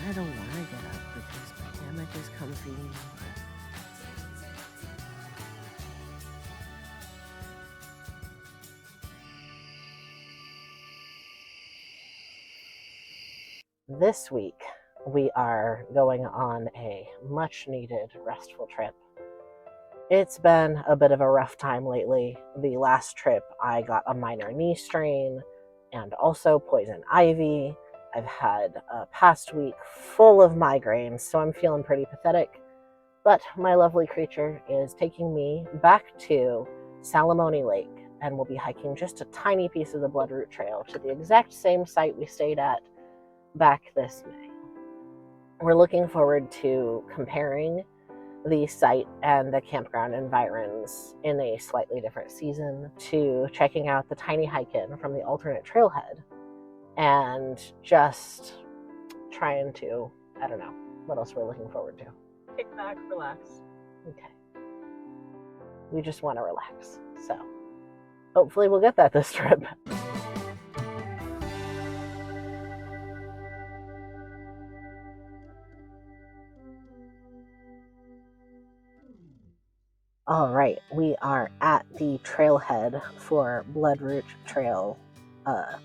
I don't want to get up because my hammock is comfy. This week, we are going on a much needed restful trip. It's been a bit of a rough time lately. The last trip, I got a minor knee strain and also poison ivy. I've had a past week full of migraines, so I'm feeling pretty pathetic. But my lovely creature is taking me back to Salamonie Lake, and we'll be hiking just a tiny piece of the Bloodroot Trail to the exact same site we stayed at back this May. We're looking forward to comparing the site and the campground environs in a slightly different season, to checking out the tiny hike-in from the alternate trailhead, and just trying to, I don't know, what else we're looking forward to. Kick back, relax. Okay. We just want to relax. So hopefully we'll get that this trip. All right, we are at the trailhead for Bloodroot Trail.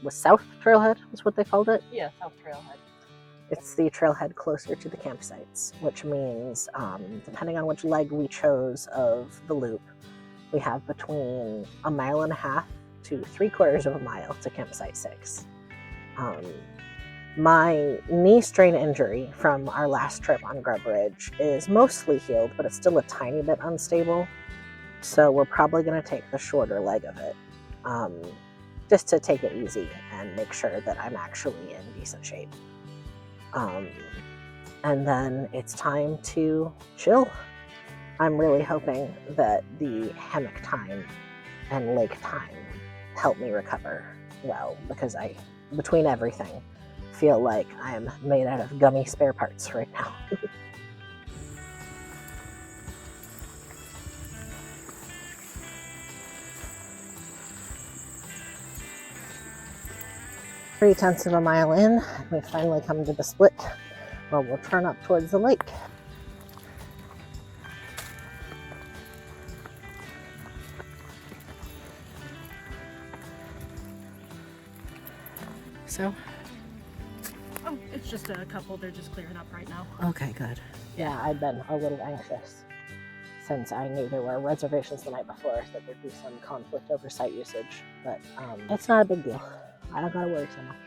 Was South Trailhead is what they called it? Yeah, South Trailhead. It's the trailhead closer to the campsites, which means, depending on which leg we chose of the loop, we have between 1.5 miles to 3/4 of a mile to campsite 6. My knee strain injury from our last trip on Grub Ridge is mostly healed, but it's still a tiny bit unstable. So we're probably going to take the shorter leg of it, just to take it easy and make sure that I'm actually in decent shape. And then it's time to chill. I'm really hoping that the hammock time and lake time help me recover well, because I, between everything, feel like I'm made out of gummy spare parts right now. Three-tenths of a mile in, we finally come to the split where we'll turn up towards the lake. So? Oh, it's just a couple. They're just clearing up right now. Okay, good. Yeah, I've been a little anxious since I knew there were reservations the night before that there'd be some conflict over site usage, but it's not a big deal. I don't gotta worry so much.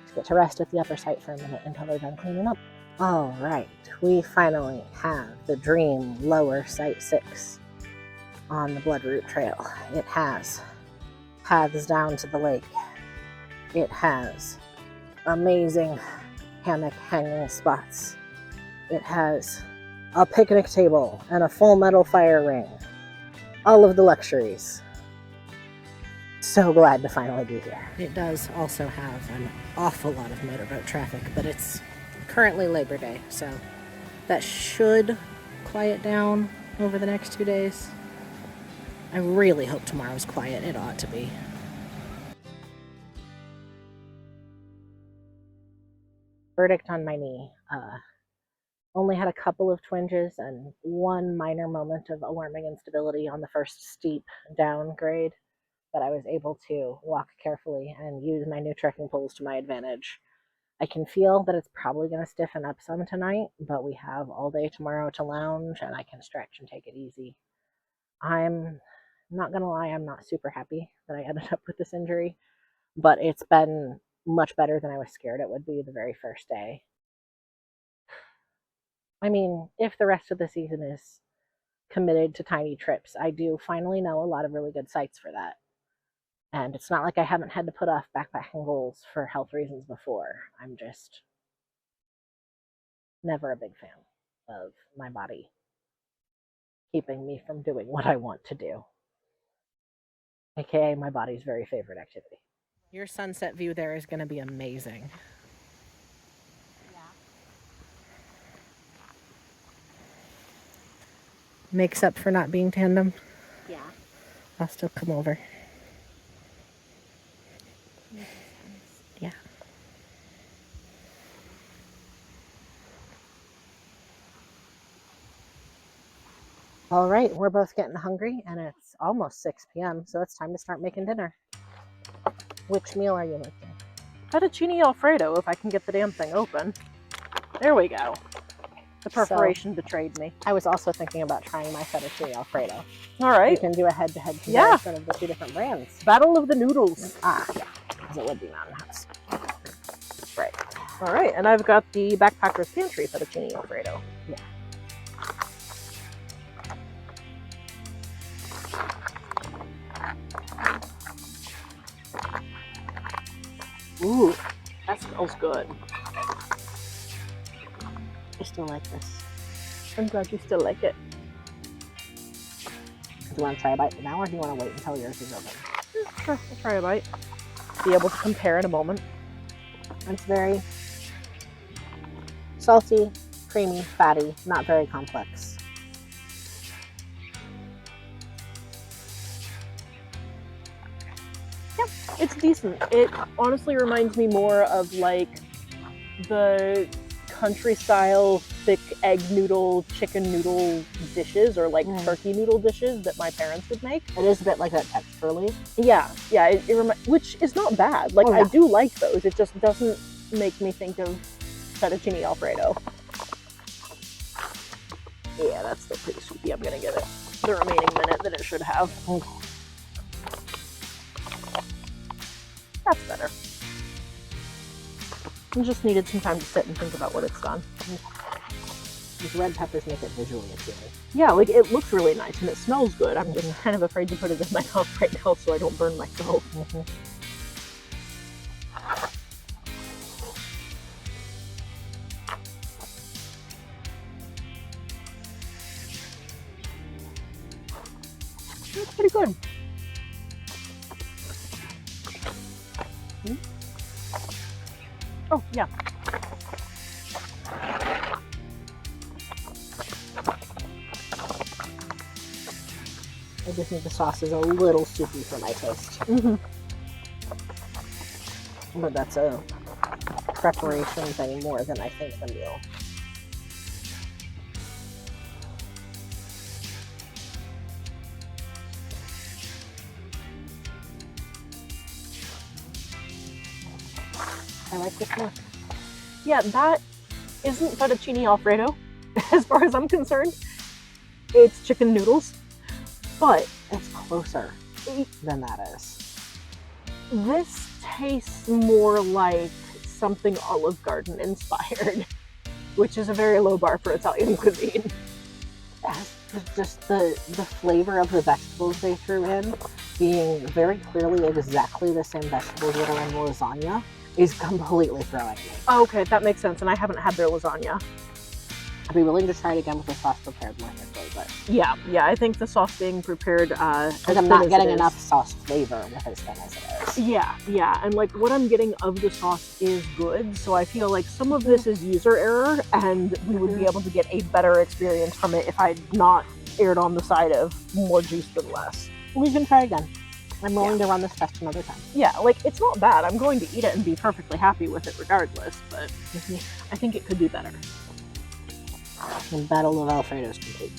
Just get to rest at the upper site for a minute until they're done cleaning up. All right, we finally have the dream lower site 6 on the Bloodroot Trail. It has paths down to the lake. It has amazing hammock hanging spots. It has a picnic table and a full metal fire ring. All of the luxuries. So glad to finally be here. It does also have an awful lot of motorboat traffic, but it's currently Labor Day, so that should quiet down over the next 2 days. I really hope tomorrow's quiet. It ought to be. Verdict on my knee. Only had a couple of twinges and one minor moment of alarming instability on the first steep downgrade, but I was able to walk carefully and use my new trekking poles to my advantage. I can feel that it's probably going to stiffen up some tonight, but we have all day tomorrow to lounge and I can stretch and take it easy. I'm not going to lie, I'm not super happy that I ended up with this injury, but it's been much better than I was scared it would be the very first day. I mean, if the rest of the season is committed to tiny trips, I do finally know a lot of really good sites for that. And it's not like I haven't had to put off backpacking goals for health reasons before. I'm just never a big fan of my body keeping me from doing what I want to do. AKA my body's very favorite activity. Your sunset view there is going to be amazing. Makes up for not being tandem? Yeah. I'll still come over. Yeah. All right, we're both getting hungry, and it's almost 6 p.m., so it's time to start making dinner. Which meal are you making? Fettuccine Alfredo, if I can get the damn thing open. There we go. The perforation betrayed me. I was also thinking about trying my fettuccine Alfredo. All We right. can do a head-to-head comparison of the two different brands. Battle of the noodles. Yeah, because it would be Mountain House. Right. All right, and I've got the Backpacker's Pantry Fettuccine Alfredo. Yeah. Ooh, that smells good. I still like this. I'm glad you still like it. Do you want to try a bite now, or do you want to wait until yours is open? Sure, I'll try a bite. Be able to compare in a moment. It's very salty, creamy, fatty, not very complex. Yeah, it's decent. It honestly reminds me more of like the country style thick egg noodle, chicken noodle dishes, or like turkey noodle dishes that my parents would make. It is a bit like that texturally. Yeah, which is not bad. Like, I do like those. It just doesn't make me think of fettuccine Alfredo. Yeah, that's still pretty soupy. I'm gonna give it the remaining minute that it should have. Okay. That's better. I just needed some time to sit and think about what it's done. These red peppers make it visually appealing. Yeah, like, it looks really nice and it smells good. I'm just kind of afraid to put it in my mouth right now so I don't burn myself. That's pretty good. Oh, yeah. I just think the sauce is a little soupy for my taste. But that's a preparation thing more than I think the meal. I like this more. Yeah, that isn't fettuccine Alfredo, as far as I'm concerned. It's chicken noodles, but it's closer than that is. This tastes more like something Olive Garden inspired, which is a very low bar for Italian cuisine. Just the flavor of the vegetables they threw in being very clearly exactly the same vegetables that are in lasagna is completely throwing me. Oh, okay, that makes sense, and I haven't had their lasagna. I'd be willing to try it again with the sauce prepared more thickly, but... Yeah, I think the sauce being prepared, like I'm not getting enough sauce flavor with as thin as it is. Yeah, and like what I'm getting of the sauce is good, so I feel like some of this is user error, and we would be able to get a better experience from it if I'd not erred on the side of more juice than less. We can try again. I'm willing to run this test another time. Yeah, like, it's not bad. I'm going to eat it and be perfectly happy with it regardless, but I think it could do better. The Battle of Alfredo's complete.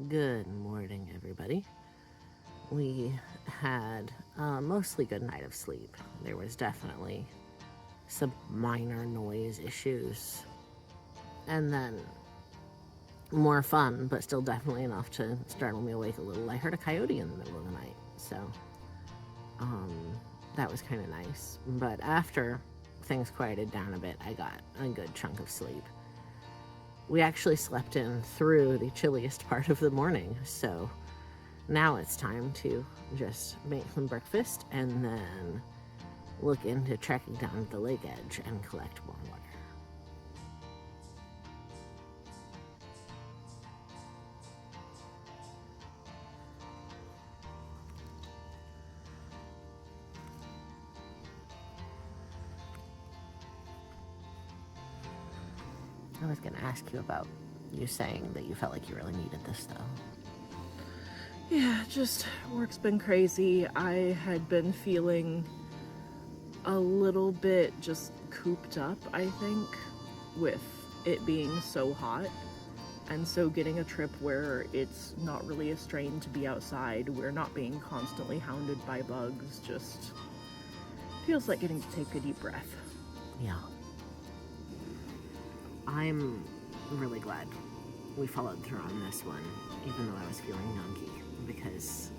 Good morning, everybody. We had a mostly good night of sleep. There was definitely some minor noise issues, and then more fun, but still definitely enough to startle me awake a little. I heard a coyote in the middle of the night, so that was kind of nice. But after things quieted down a bit, I got a good chunk of sleep. We actually slept in through the chilliest part of the morning, so now it's time to just make some breakfast and then look into trekking down to the lake edge and collect more water. I was going to ask you about you saying that you felt like you really needed this, though. Yeah, just work's been crazy. I had been feeling a little bit just cooped up, I think, with it being so hot. And so getting a trip where it's not really a strain to be outside, we're not being constantly hounded by bugs, just feels like getting to take a deep breath. Yeah. I'm really glad we followed through on this one, even though I was feeling yonky, because,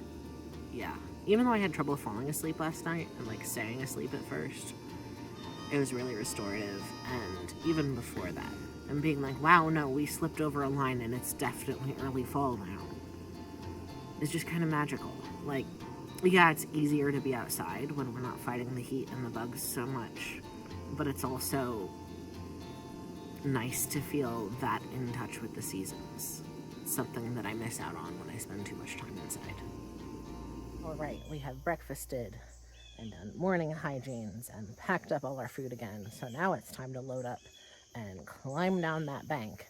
yeah, even though I had trouble falling asleep last night and, like, staying asleep at first, it was really restorative, and even before that, and being like, wow, no, we slipped over a line and it's definitely early fall now. It's just kind of magical. Like, yeah, it's easier to be outside when we're not fighting the heat and the bugs so much, but it's also nice to feel that in touch with the seasons. It's something that I miss out on when I spend too much time inside. All right, we have breakfasted and done morning hygienes and packed up all our food again. So now it's time to load up and climb down that bank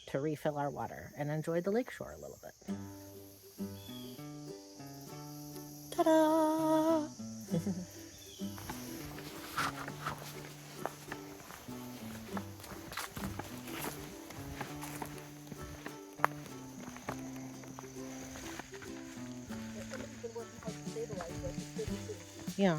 to refill our water and enjoy the lakeshore a little bit. Ta-da! Yeah.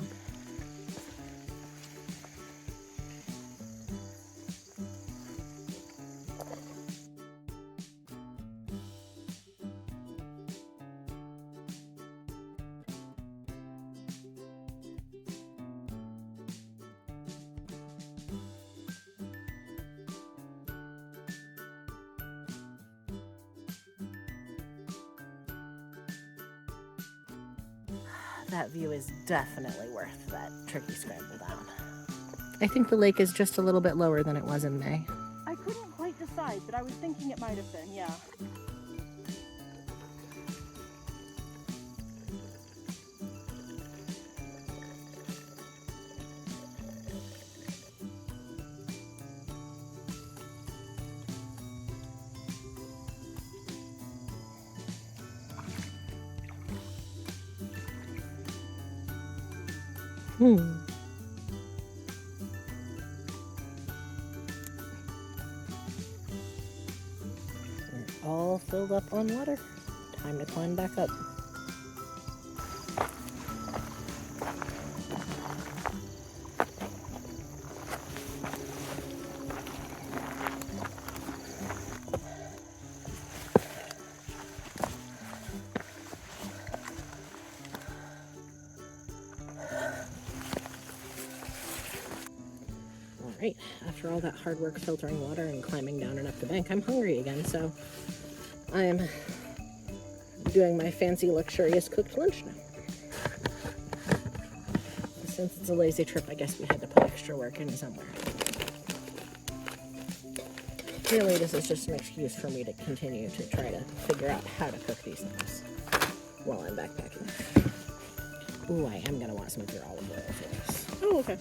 That view is definitely worth that tricky scramble down. I think the lake is just a little bit lower than it was in May. I couldn't quite decide, but I was thinking it might have been, yeah. We're all filled up on water. Time to climb back up. Right, after all that hard work filtering water and climbing down and up the bank, I'm hungry again, so I'm doing my fancy, luxurious cooked lunch now. Since it's a lazy trip, I guess we had to put extra work in somewhere. Really, this is just an excuse for me to continue to try to figure out how to cook these things while I'm backpacking. Ooh, I am going to want some of your olive oil for this. Oh, okay.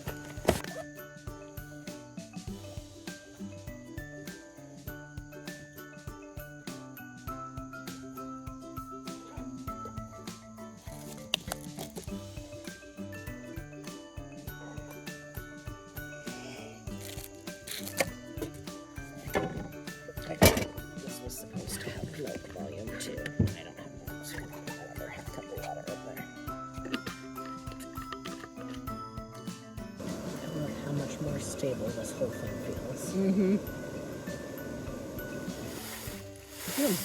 This was supposed to help milk volume. too. I don't have those. Whatever, have a cup of water in there. Look how much more stable this whole thing feels. Mm-hmm. Yeah.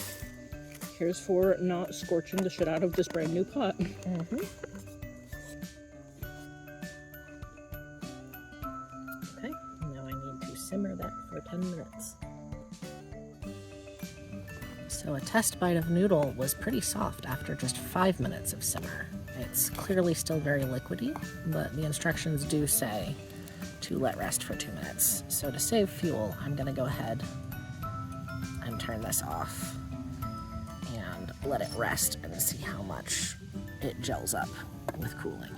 Here's for not scorching the shit out of this brand new pot. Mm-hmm. Okay, now I need to simmer that for 10 minutes. So a test bite of noodle was pretty soft after just 5 minutes of simmer. It's clearly still very liquidy, but the instructions do say to let rest for 2 minutes. So to save fuel, I'm gonna go ahead and turn this off and let it rest and see how much it gels up with cooling.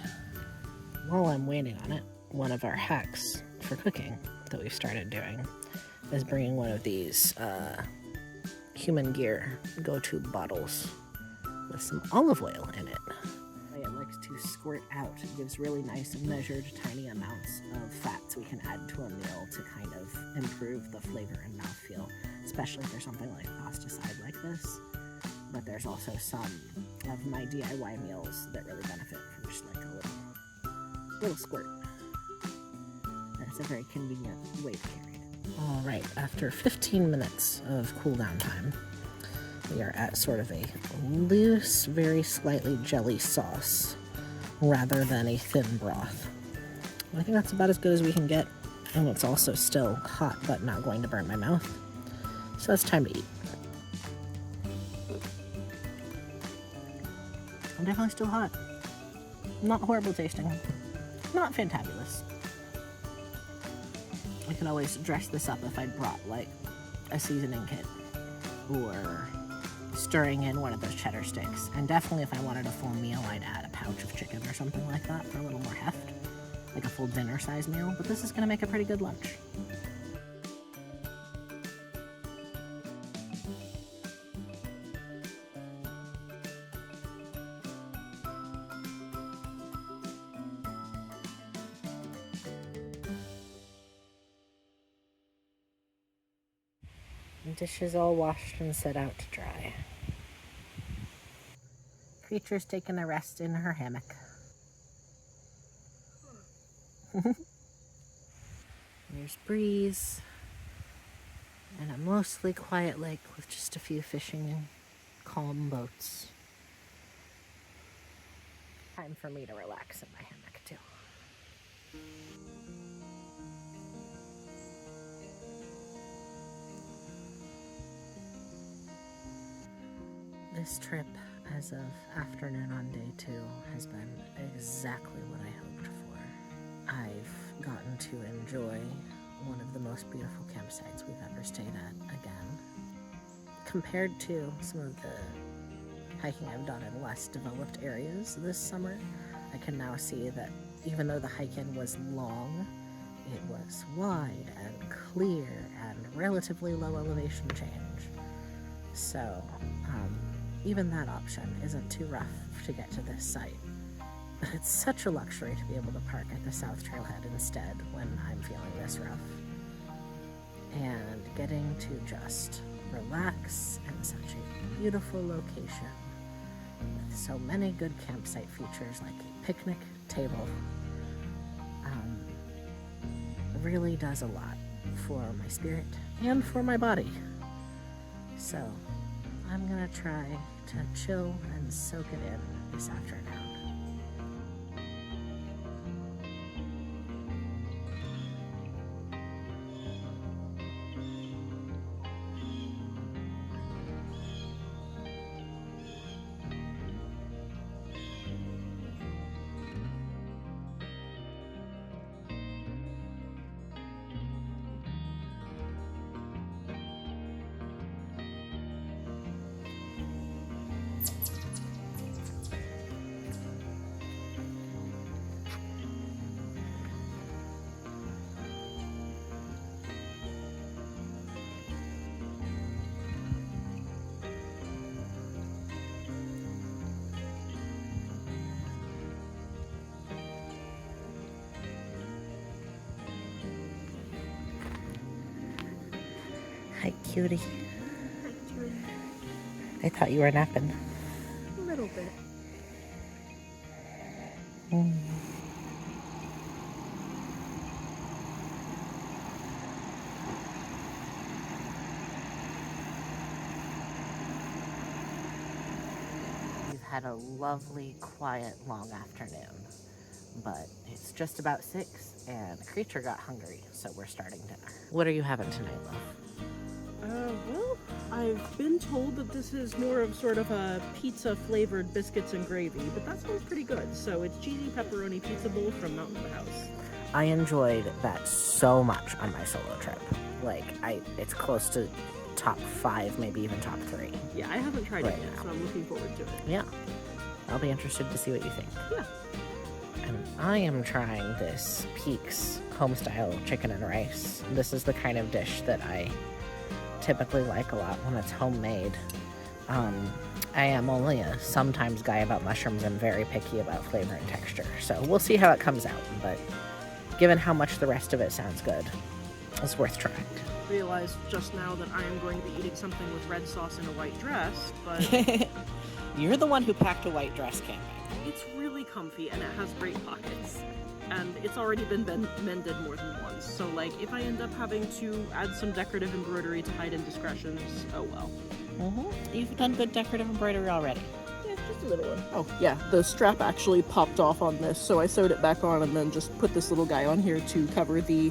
While I'm waiting on it, one of our hacks for cooking that we've started doing is bringing one of these Human Gear go-to bottles with some olive oil in it. The way it likes to squirt out, it gives really nice measured tiny amounts of fats we can add to a meal to kind of improve the flavor and mouthfeel, especially for something like pasta side like this. But there's also some of my DIY meals that really benefit from just like a little squirt. And it's a very convenient way to carry it. Alright, after 15 minutes of cool down time, we are at sort of a loose, very slightly jelly sauce rather than a thin broth. I think that's about as good as we can get, and it's also still hot but not going to burn my mouth. So it's time to eat. I'm definitely still hot. Not horrible tasting. Not fantabulous. I could always dress this up if I brought like a seasoning kit or stirring in one of those cheddar sticks. And definitely if I wanted a full meal, I'd add a pouch of chicken or something like that for a little more heft, like a full dinner size meal. But this is gonna make a pretty good lunch. Dishes all washed and set out to dry. Creature's taking a rest in her hammock. There's breeze and a mostly quiet lake with just a few fishing calm boats. Time for me to relax in my hammock too. This trip, as of afternoon on day 2, has been exactly what I hoped for. I've gotten to enjoy one of the most beautiful campsites we've ever stayed at again. Compared to some of the hiking I've done in less developed areas this summer, I can now see that even though the hike-in was long, it was wide and clear and relatively low elevation change. So, even that option isn't too rough to get to this site. But it's such a luxury to be able to park at the South Trailhead instead when I'm feeling this rough. And getting to just relax in such a beautiful location with so many good campsite features like a picnic table really does a lot for my spirit and for my body. So I'm gonna try to chill and soak it in this afternoon. Hi, cutie. Hi, Julie. I thought you were napping. A little bit. We've had a lovely, quiet, long afternoon, but it's just about 6 and Creature got hungry, so we're starting dinner. What are you having tonight, love? Well, I've been told that this is more of sort of a pizza-flavored biscuits and gravy, but that sounds pretty good. So it's cheesy pepperoni pizza bowl from Mountain of the House. I enjoyed that so much on my solo trip. Like, it's close to top 5, maybe even top 3. Yeah, I haven't tried Right it yet, now. so I'm looking forward to it. Yeah, I'll be interested to see what you think. Yeah. And I am trying this Peaks homestyle chicken and rice. This is the kind of dish that I typically like a lot when it's homemade. I am only a sometimes guy about mushrooms and very picky about flavor and texture, so we'll see how it comes out, but given how much the rest of it sounds good, it's worth trying. I realized just now that I am going to be eating something with red sauce and a white dress, but You're the one who packed a white dress camping. it's really comfy and it has great pockets. And it's already been mended more than once, so like if I end up having to add some decorative embroidery to hide indiscretions, oh well. You've done good decorative embroidery already. Yeah, just a little one. Oh yeah, the strap actually popped off on this, so I sewed it back on and then just put this little guy on here to cover the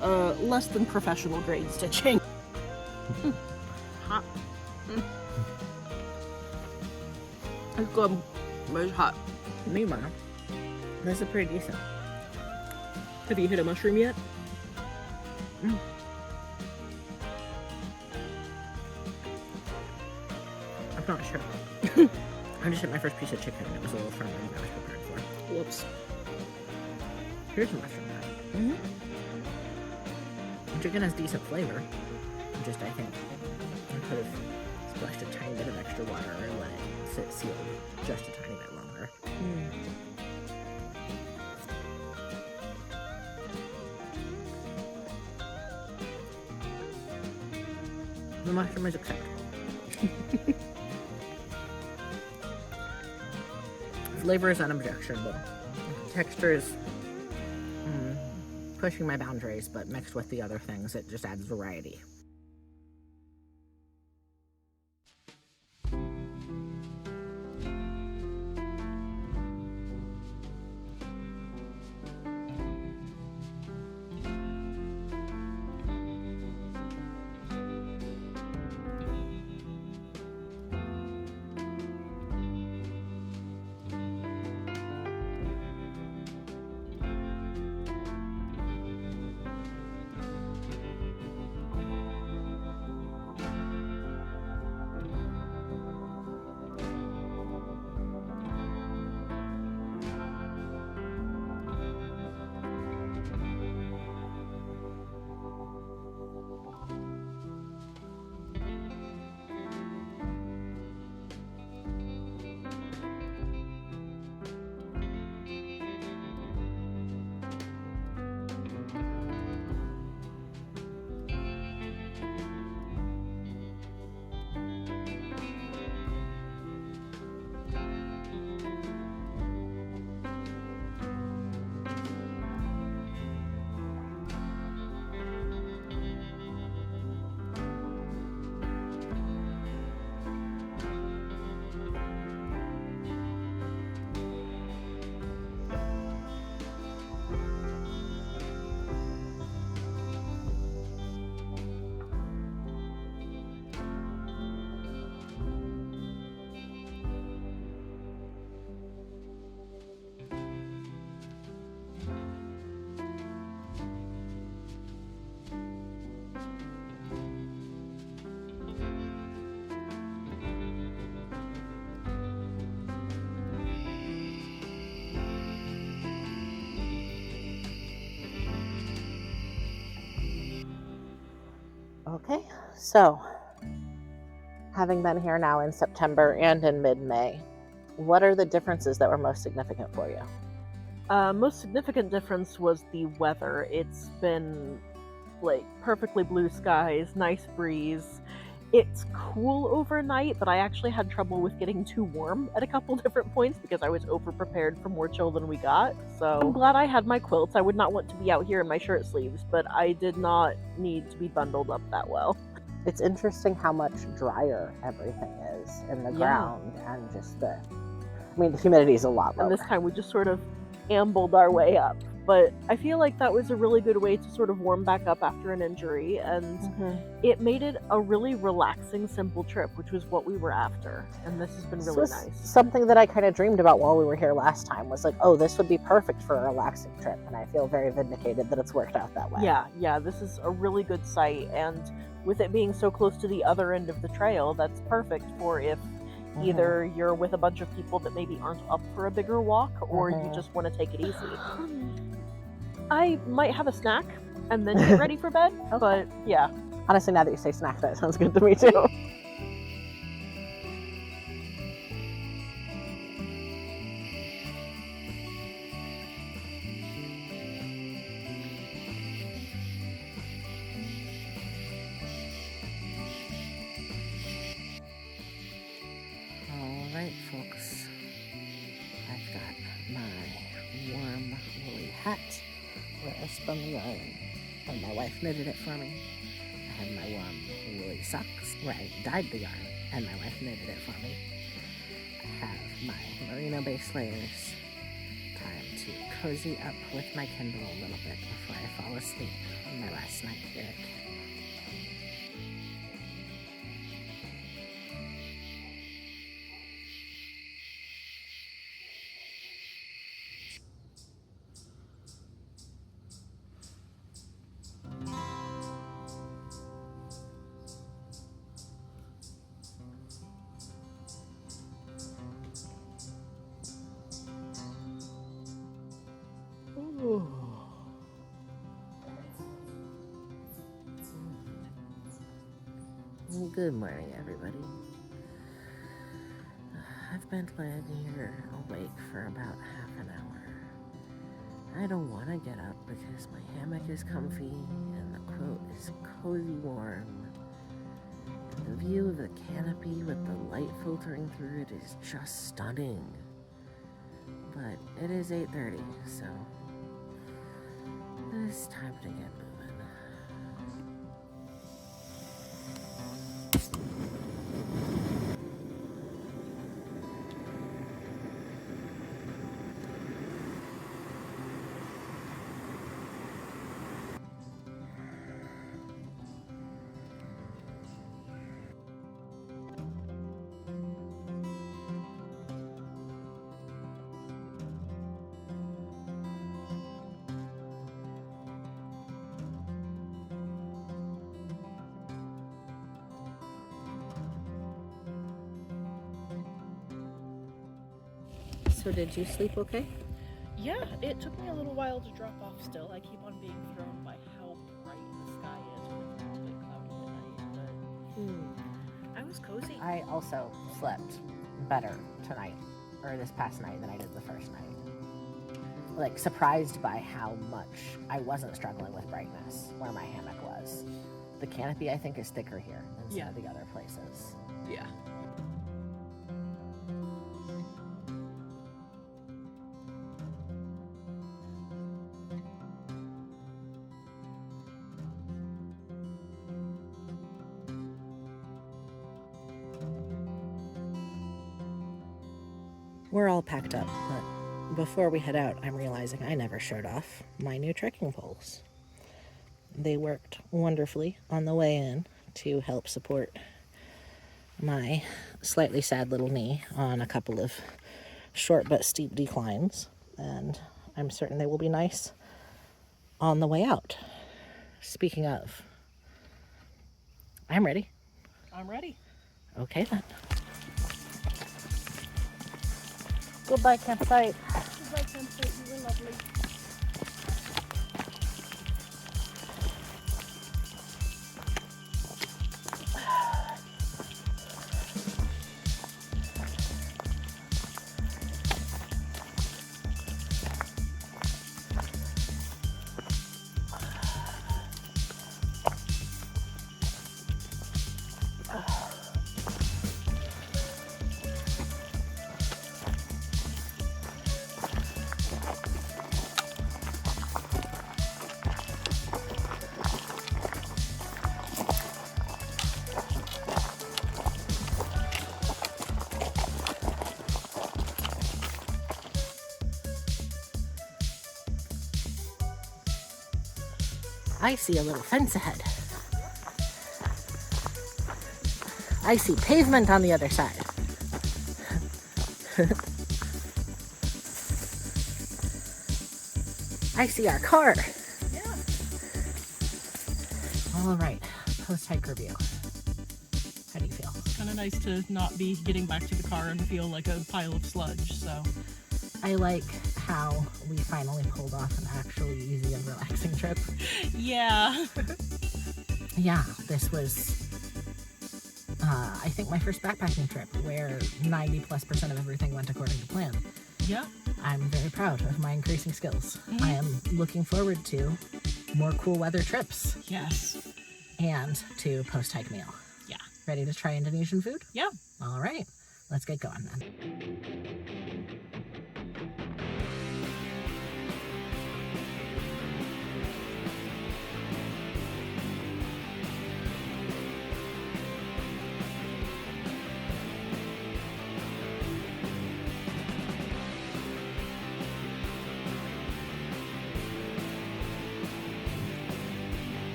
less than professional grade stitching. Hot. It's good, but it's hot. Meanwhile, this is pretty decent. Have you hit a mushroom yet? I'm not sure. I just hit my first piece of chicken and it was a little firmer than I was prepared for. Whoops. Here's a mushroom bag. The chicken has decent flavor. Just, I think, I could have splashed a tiny bit of extra water and let it sit sealed just a tiny bit longer. The mushroom is acceptable. Flavor is unobjectionable. Texture is pushing my boundaries, but mixed with the other things, it just adds variety. Okay, so having been here now in September and in mid-May, what are the differences that were most significant for you? Most significant difference was the weather. It's been like perfectly blue skies, nice breeze. It's cool overnight, but I actually had trouble with getting too warm at a couple different points because I was over-prepared for more chill than we got. So I'm glad I had my quilts. I would not want to be out here in my shirt sleeves, but I did not need to be bundled up that well. It's interesting how much drier everything is in the ground, and just the humidity is a lot lower. And this time we just sort of ambled our way up. But I feel like that was a really good way to sort of warm back up after an injury, and it made it a really relaxing, simple trip, which was what we were after. And this has been really nice. Something that I kind of dreamed about while we were here last time was like, oh, this would be perfect for a relaxing trip, and I feel very vindicated that it's worked out that way. Yeah, this is a really good site, and with it being so close to the other end of the trail, that's perfect for if either you're with a bunch of people that maybe aren't up for a bigger walk, or you just want to take it easy. I might have a snack and then get ready for bed, but yeah. Honestly, now that you say snack, that sounds good to me too. Alright, folks. I've got my warm woolly hat where I spun the yarn, and my wife knitted it for me. I have my warm woolly socks where I dyed the yarn, and my wife knitted it for me. I have my merino base layers. Time to cozy up with my Kindle a little bit before I fall asleep on my last night here at camp. Good morning, everybody. I've been laying here awake for about half an hour. I don't want to get up because my hammock is comfy and the quilt is cozy warm. And the view of the canopy with the light filtering through it is just stunning. But it is 8:30, so it's time to get moving. So did you sleep okay? Yeah, it took me a little while to drop off still. I keep on being thrown by how bright the sky is when it's not big cloudy at night, but I was cozy. I also slept better tonight, or this past night, than I did the first night. Like, surprised by how much I wasn't struggling with brightness where my hammock was. The canopy, I think, is thicker here than some of the other places. Yeah. We're all packed up, but before we head out, I'm realizing I never showed off my new trekking poles. They worked wonderfully on the way in to help support my slightly sad little knee on a couple of short but steep declines, and I'm certain they will be nice on the way out. Speaking of, I'm ready. I'm ready. Okay then. Goodbye, campsite. Goodbye, campsite. You were lovely. I see a little fence ahead. I see pavement on the other side. I see our car. Yeah. All right, post-hike review. How do you feel? It's kind of nice to not be getting back to the car and feel like a pile of sludge, so. I like how we finally pulled off an actually easy and relaxing trip. Yeah. Yeah, this was, I think, my first backpacking trip where 90+% of everything went according to plan. Yeah. I'm very proud of my increasing skills. I am looking forward to more cool weather trips Yes. and to post-hike meal. Yeah. Ready to try Indonesian food? Yeah. All right, let's get going then.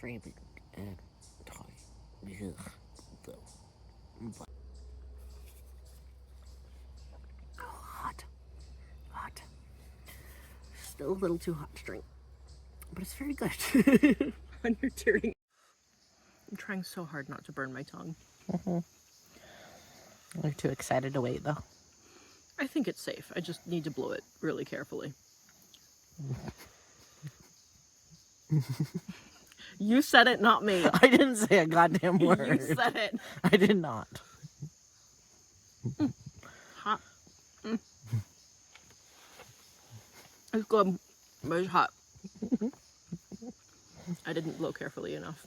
Frantic talk. Hot. Hot. Still a little too hot to drink. But it's very good. When you're tearing. I'm trying so hard not to burn my tongue. We're too excited to wait, though. I think it's safe. I just need to blow it really carefully. You said it, not me. I didn't say a goddamn word. You said it. I did not. Hot. It's good, but it's hot. I didn't blow carefully enough.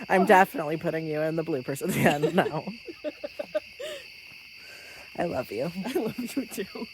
I'm definitely putting you in the bloopers at the end now. I love you. I love you too.